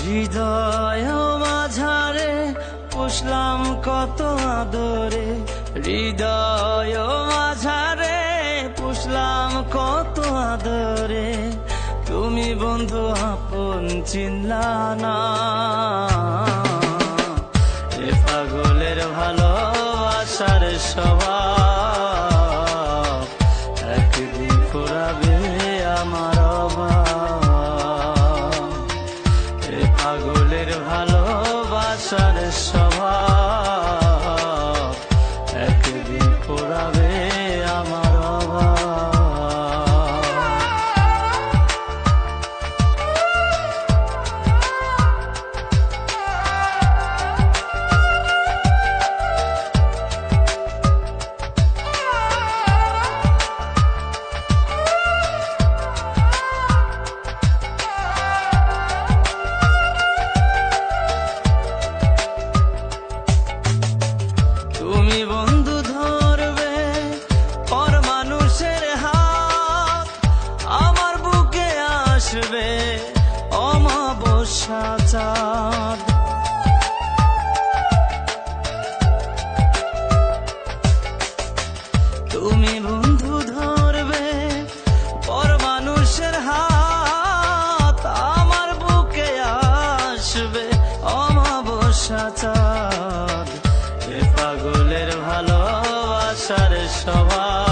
হৃদয় মাঝারে পুষলাম কত আদরে, হৃদয় মাঝারে পুষলাম কত আদরে, তুমি বন্ধু আপন চিনলা না। এ পাগলের ভালোবাসার স্বভাব একদিন ফুরাবে আমার অভাব। এ পাগলের ভালোবাসার স্বভাব একদিন ফুরাবে আমার অভাব। তুমি বন্ধু ধরবে পর মানুষের হাত, আমার বুকে আসবে অমাবস্যা চাঁদ। তুমি বন্ধু ধরবে পর মানুষের হাত, আমার বুকে আসবে অমাবস্যা চাঁদ। এ পাগলের ভালোবাসার স্বভাব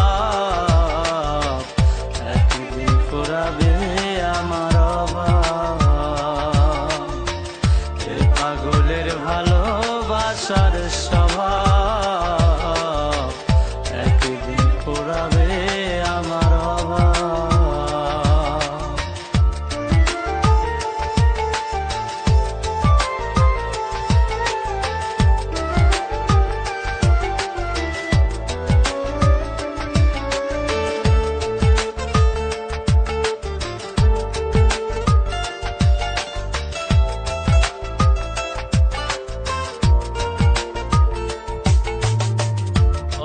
একদিন ফুরাবে আমার অভাব। এ পাগলের ভালোবাসার স্বভাব একদিন ফুরাবে আমার অভাব।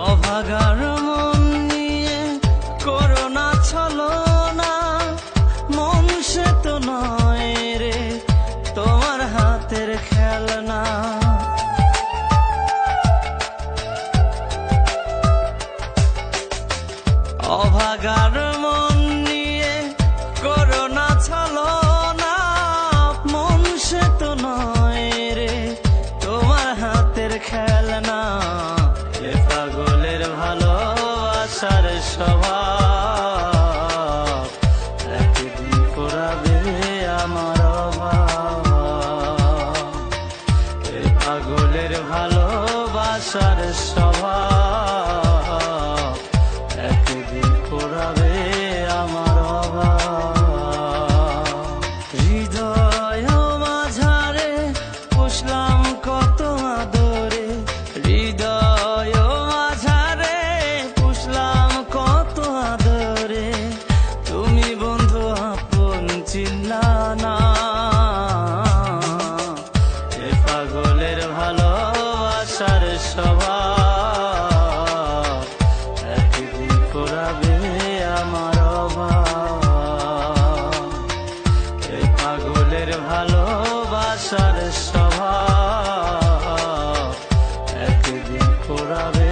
অভাগার মন নিয়ে করোনা ছলনা, মন সে তো নয় রে তোমার হাতের খেলনা। অভাগার মন নিয়ে করোনা ছলনা, মন সে তো নয় রে তোমার হাতের খেলনা। এ পাগলের ভালোবাসার স্বভাব একদিন ফুরাবে আমার অভাব। এ পাগলের ভালোবাসার স্বভাব একদিন ফুরাবে আমার অভাব। হৃদয় মাঝারে পুষলাম কত আদরে, হৃদয় মাঝারে পুষলাম কত আদরে, তুমি বন্ধু আপন চিনলা না। এ পাগলের ভালোবাসার স্বভাব একদিন ফুরাবে আমার অভাব। এ পাগলের ভালোবাসার স্বভাব একদিন ফুরাবে